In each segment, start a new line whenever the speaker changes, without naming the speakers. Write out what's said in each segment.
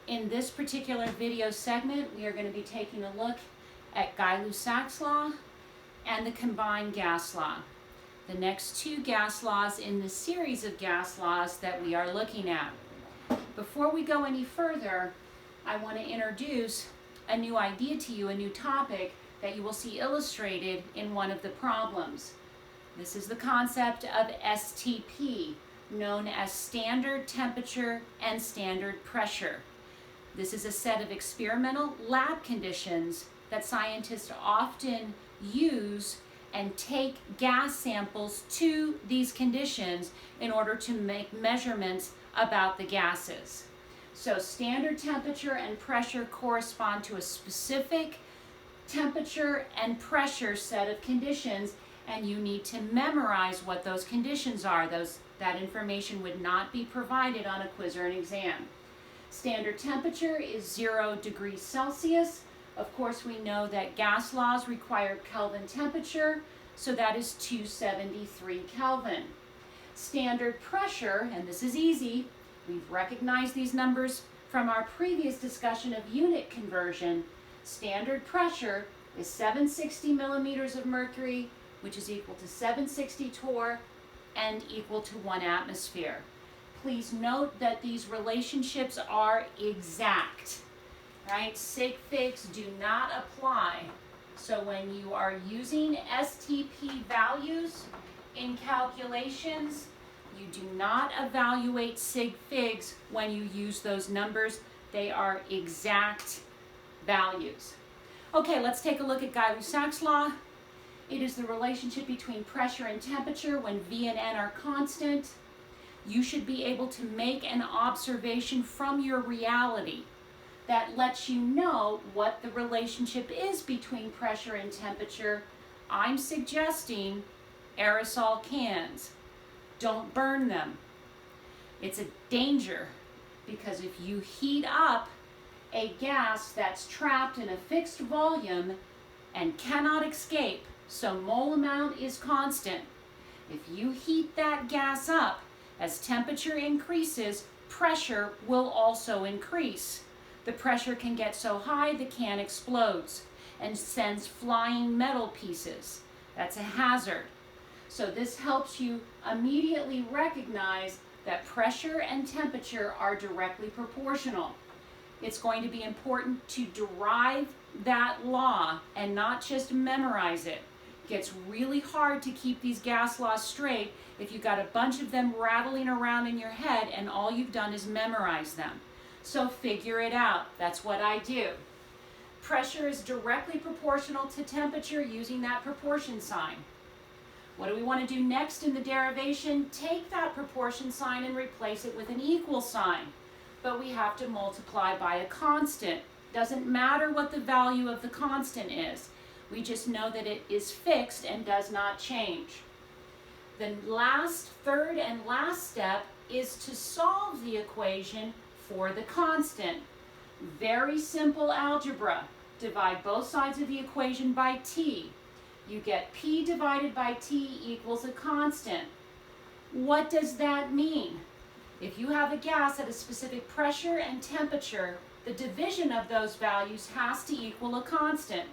In this particular video segment, we are going to be taking a look at Lussacs Law and the combined gas law, the next two gas laws in the series of gas laws that we are looking at. Before we go any further, I want to introduce a new idea to you, a new topic that you will see illustrated in one of the problems. This is the concept of STP, known as standard temperature and standard pressure. This is a set of experimental lab conditions that scientists often use and take gas samples to these conditions in order to make measurements about the gases. So standard temperature and pressure correspond to a specific temperature and pressure set of conditions, and you need to memorize what those conditions are. That information would not be provided on a quiz or an exam. Standard temperature is 0 degrees Celsius. Of course, we know that gas laws require Kelvin temperature, so that is 273 Kelvin. Standard pressure, and this is easy, we've recognized these numbers from our previous discussion of unit conversion. Standard pressure is 760 millimeters of mercury, which is equal to 760 torr and equal to 1 atmosphere. Please note that these relationships are exact, right? Sig figs do not apply. So when you are using STP values in calculations, you do not evaluate sig figs when you use those numbers. They are exact values. Okay, let's take a look at Lussacs Law. It is the relationship between pressure and temperature when V and N are constant. You should be able to make an observation from your reality that lets you know what the relationship is between pressure and temperature. I'm suggesting aerosol cans. Don't burn them. It's a danger because if you heat up a gas that's trapped in a fixed volume and cannot escape, so mole amount is constant, if you heat that gas up, as temperature increases, pressure will also increase. The pressure can get so high the can explodes and sends flying metal pieces. That's a hazard. So this helps you immediately recognize that pressure and temperature are directly proportional. It's going to be important to derive that law and not just memorize it. It gets really hard to keep these gas laws straight if you've got a bunch of them rattling around in your head and all you've done is memorize them. So figure it out. That's what I do. Pressure is directly proportional to temperature using that proportion sign. What do we want to do next in the derivation? Take that proportion sign and replace it with an equal sign. But we have to multiply by a constant. Doesn't matter what the value of the constant is. We just know that it is fixed and does not change. The third and last step is to solve the equation for the constant. Very simple algebra. Divide both sides of the equation by t. You get p divided by t equals a constant. What does that mean? If you have a gas at a specific pressure and temperature, the division of those values has to equal a constant.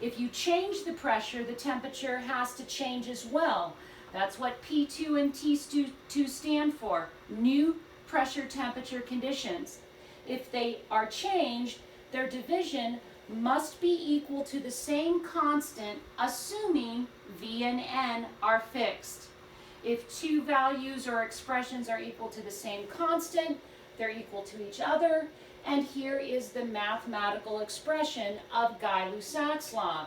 If you change the pressure, the temperature has to change as well. That's what P2 and T2 stand for, new pressure temperature conditions. If they are changed, their division must be equal to the same constant, assuming V and N are fixed. If two values or expressions are equal to the same constant, they're equal to each other. And here is the mathematical expression of Lussacs Law.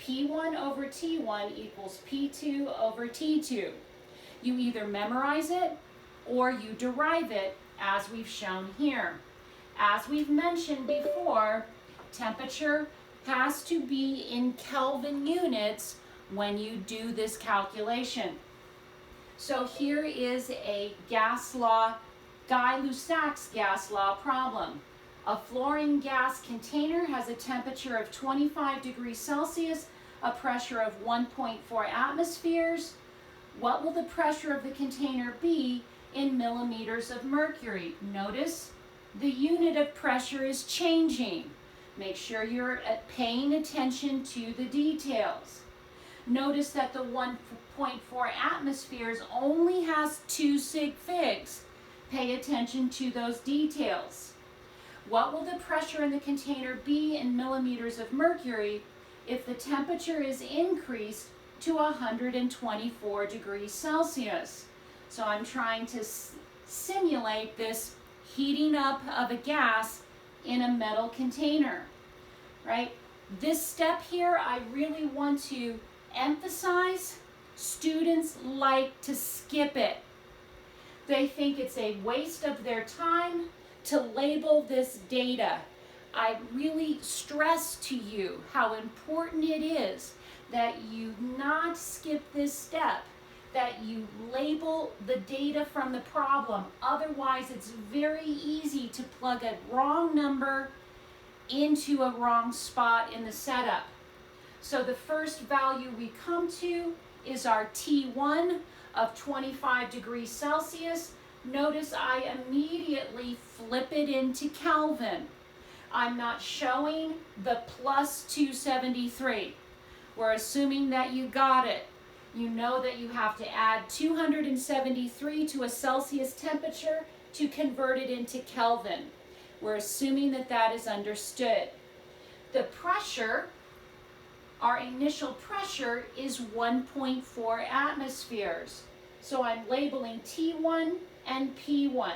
P1 over T1 equals P2 over T2. You either memorize it or you derive it as we've shown here. As we've mentioned before, temperature has to be in Kelvin units when you do this calculation. So here is a gas law, Lussacs gas law problem. A fluorine gas container has a temperature of 25 degrees Celsius, a pressure of 1.4 atmospheres. What will the pressure of the container be in millimeters of mercury? Notice the unit of pressure is changing. Make sure you're paying attention to the details. Notice that the 1.4 atmospheres only has 2 sig figs. Pay attention to those details. What will the pressure in the container be in millimeters of mercury if the temperature is increased to 124 degrees Celsius? So I'm trying to simulate this heating up of a gas in a metal container, right? This step here, I really want to emphasize. Students like to skip it. They think it's a waste of their time to label this data. I really stress to you how important it is that you not skip this step, that you label the data from the problem. Otherwise, it's very easy to plug a wrong number into a wrong spot in the setup. So the first value we come to is our T1 of 25 degrees Celsius. Notice I immediately flip it into Kelvin. I'm not showing the plus 273. We're assuming that you got it. You know that you have to add 273 to a Celsius temperature to convert it into Kelvin. We're assuming that that is understood. The pressure, our initial pressure, is 1.4 atmospheres. So I'm labeling T1 and P1.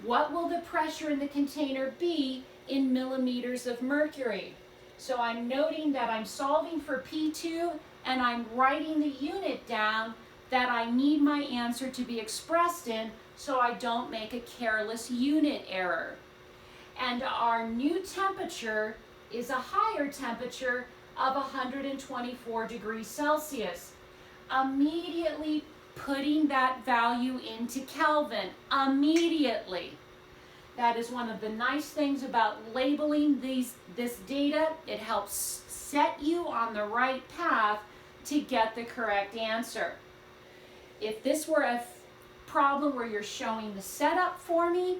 What will the pressure in the container be in millimeters of mercury? So I'm noting that I'm solving for P2 and I'm writing the unit down that I need my answer to be expressed in so I don't make a careless unit error. And our new temperature is a higher temperature of 124 degrees Celsius. Immediately putting that value into Kelvin, immediately. That is one of the nice things about labeling this data. It helps set you on the right path to get the correct answer. If this were a problem where you're showing the setup for me,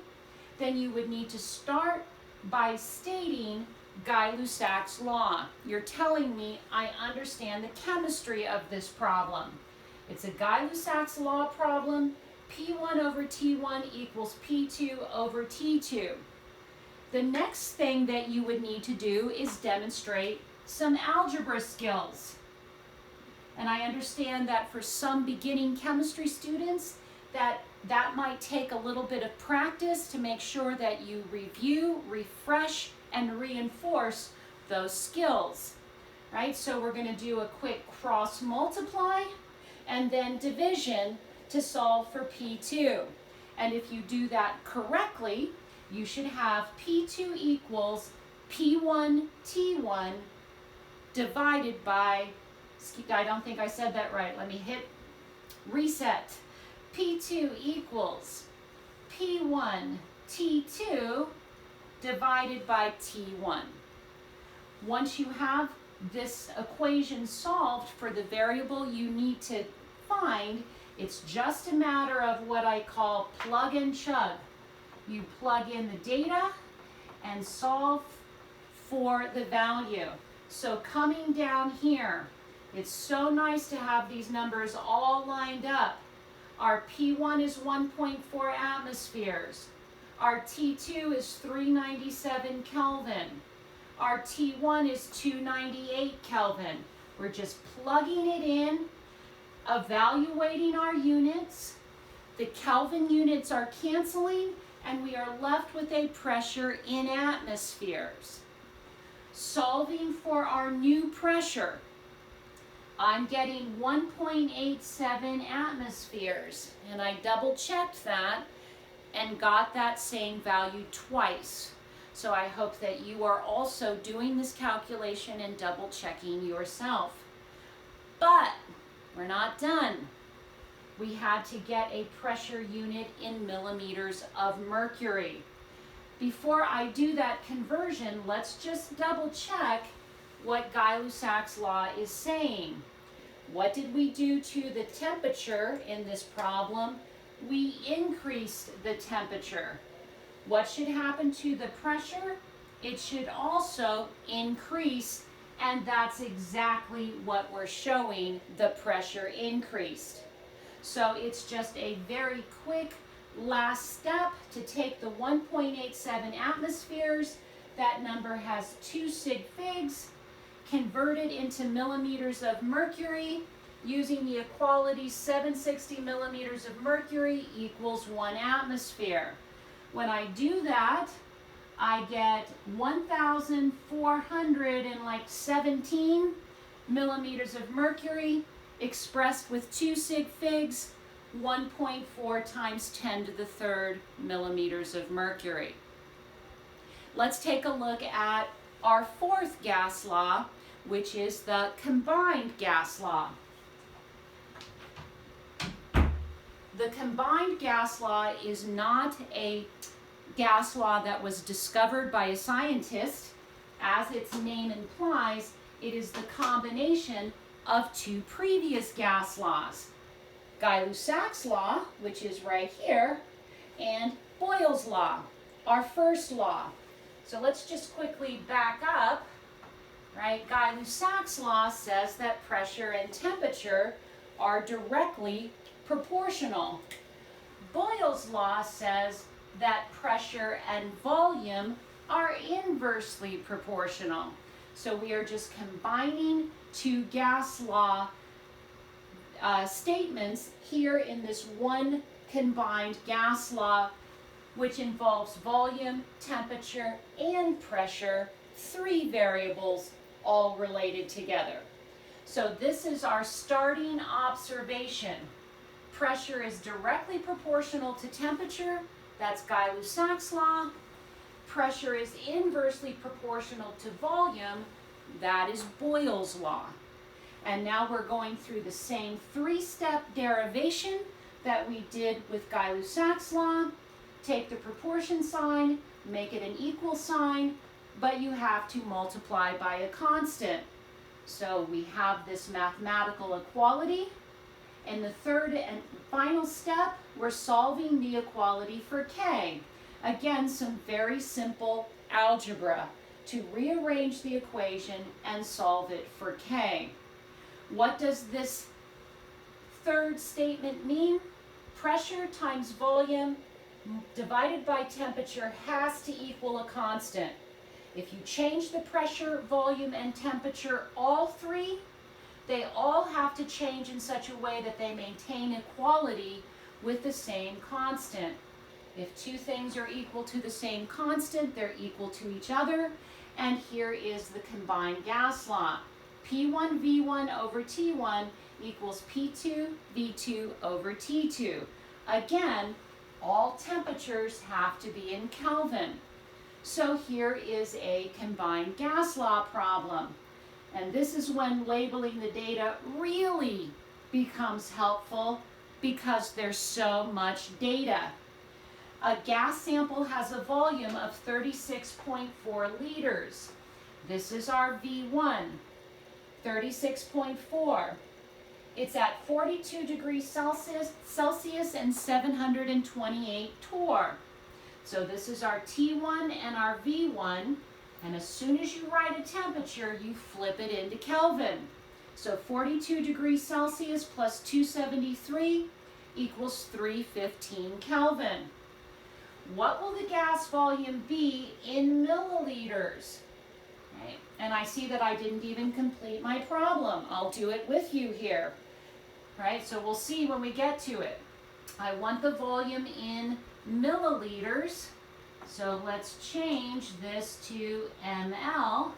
then you would need to start by stating Lussacs Law. You're telling me I understand the chemistry of this problem. It's a Lussacs Law problem. P1 over T1 equals P2 over T2. The next thing that you would need to do is demonstrate some algebra skills. And I understand that for some beginning chemistry students, that might take a little bit of practice to make sure that you review, refresh, and reinforce those skills, right? So we're going to do a quick cross multiply and then division to solve for P2. And if you do that correctly, you should have P2 equals P1 T1 divided by, I don't think I said that right. Let me hit reset. P2 equals P1 T2 divided by T1. Once you have this equation solved for the variable you need to find, it's just a matter of what I call plug and chug. You plug in the data and solve for the value. So coming down here, it's so nice to have these numbers all lined up. Our P1 is 1.4 atmospheres. Our T2 is 397 Kelvin. Our T1 is 298 Kelvin. We're just plugging it in, evaluating our units. The Kelvin units are canceling, and we are left with a pressure in atmospheres. Solving for our new pressure, I'm getting 1.87 atmospheres, and I double checked that and got that same value twice. So I hope that you are also doing this calculation and double checking yourself. But we're not done. We had to get a pressure unit in millimeters of mercury. Before I do that conversion, let's just double check what Lussacs Law is saying. What did we do to the temperature in this problem? We increased the temperature. What should happen to the pressure? It should also increase, and that's exactly what we're showing, the pressure increased. So it's just a very quick last step to take the 1.87 atmospheres, that number has 2 sig figs, convert it into millimeters of mercury, using the equality 760 millimeters of mercury equals 1 atmosphere. When I do that, I get 1,417 millimeters of mercury expressed with 2 sig figs, 1.4 times 10 to the third millimeters of mercury. Let's take a look at our fourth gas law, which is the combined gas law. The combined gas law is not a gas law that was discovered by a scientist. As its name implies, it is the combination of 2 previous gas laws. Lussacs Law, which is right here, and Boyle's Law, our first law. So let's just quickly back up, right? Lussacs Law says that pressure and temperature are directly proportional. Boyle's Law says that pressure and volume are inversely proportional. So we are just combining 2 gas law statements here in this one combined gas law, which involves volume, temperature, and pressure, 3 variables all related together. So this is our starting observation. Pressure is directly proportional to temperature. That's Lussacs Law. Pressure is inversely proportional to volume. That is Boyle's Law. And now we're going through the same 3-step derivation that we did with Lussacs Law. Take the proportion sign, make it an equal sign, but you have to multiply by a constant. So we have this mathematical equality. In the third and final step, we're solving the equality for K. Again, some very simple algebra to rearrange the equation and solve it for K. What does this third statement mean? Pressure times volume divided by temperature has to equal a constant. If you change the pressure, volume, and temperature, all 3, they all have to change in such a way that they maintain equality with the same constant. If 2 things are equal to the same constant, they're equal to each other. And here is the combined gas law. P1V1 over T1 equals P2V2 over T2. Again, all temperatures have to be in Kelvin. So here is a combined gas law problem. And this is when labeling the data really becomes helpful because there's so much data. A gas sample has a volume of 36.4 liters. This is our V1, 36.4. It's at 42 degrees Celsius and 728 torr. So this is our T1 and our V1. And as soon as you write a temperature, you flip it into Kelvin. So 42 degrees Celsius plus 273 equals 315 Kelvin. What will the gas volume be in milliliters? Right. And I see that I didn't even complete my problem. I'll do it with you here. Right, so we'll see when we get to it. I want the volume in milliliters. So let's change this to ml.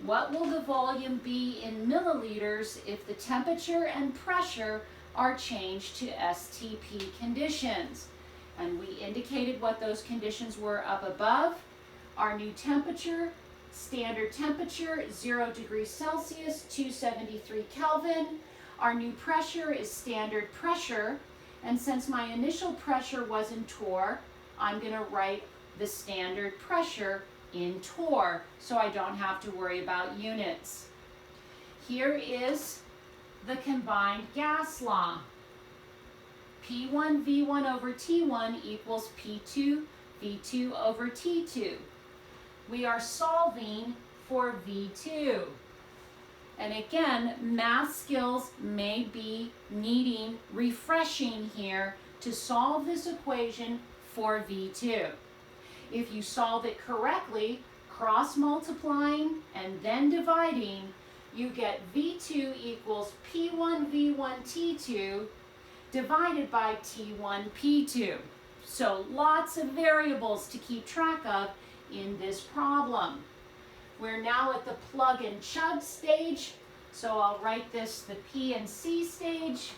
What will the volume be in milliliters if the temperature and pressure are changed to STP conditions? And we indicated what those conditions were up above. Our new temperature, standard temperature, 0 degrees Celsius, 273 Kelvin. Our new pressure is standard pressure. And since my initial pressure was in torr, I'm going to write the standard pressure in torr so I don't have to worry about units. Here is the combined gas law. P1V1 over T1 equals P2 V2 over T2. We are solving for V2. And again, math skills may be needing refreshing here to solve this equation for V2. If you solve it correctly, cross-multiplying and then dividing, you get V2 equals P1 V1 T2 divided by T1 P2. So lots of variables to keep track of in this problem. We're now at the plug and chug stage, so I'll write this the P and C stage.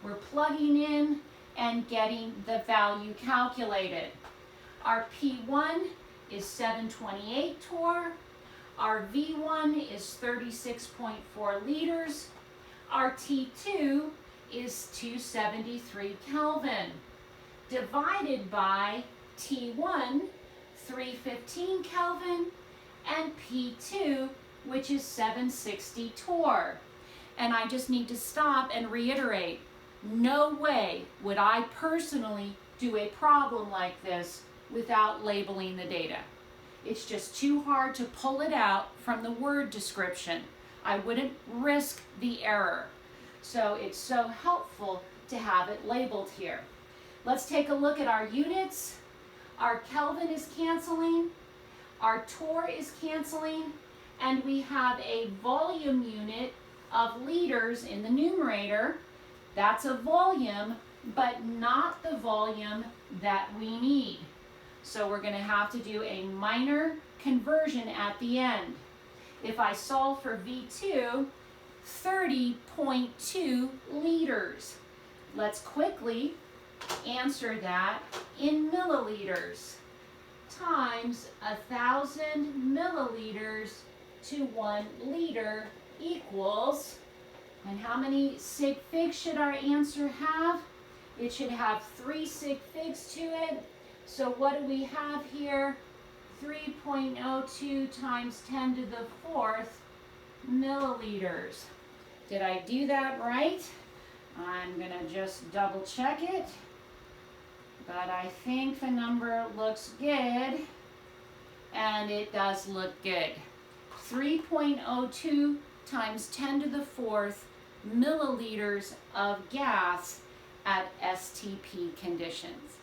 We're plugging in and getting the value calculated. Our P1 is 728 torr. Our V1 is 36.4 liters. Our T2 is 273 Kelvin. Divided by T1, 315 Kelvin, and P2, which is 760 torr. And I just need to stop and reiterate, no way would I personally do a problem like this without labeling the data. It's just too hard to pull it out from the word description. I wouldn't risk the error. So it's so helpful to have it labeled here. Let's take a look at our units. Our Kelvin is canceling, our torr is canceling, and we have a volume unit of liters in the numerator. That's a volume, but not the volume that we need. So we're going to have to do a minor conversion at the end. If I solve for V2, 30.2 liters. Let's quickly answer that in milliliters. Times 1,000 milliliters to 1 liter equals, and how many sig figs should our answer have? It should have 3 sig figs to it. So what do we have here? 3.02 times 10 to the 4th milliliters. Did I do that right? I'm gonna just double check it. But I think the number looks good, and it does look good. 3.02 times 10 to the 4th milliliters of gas at STP conditions.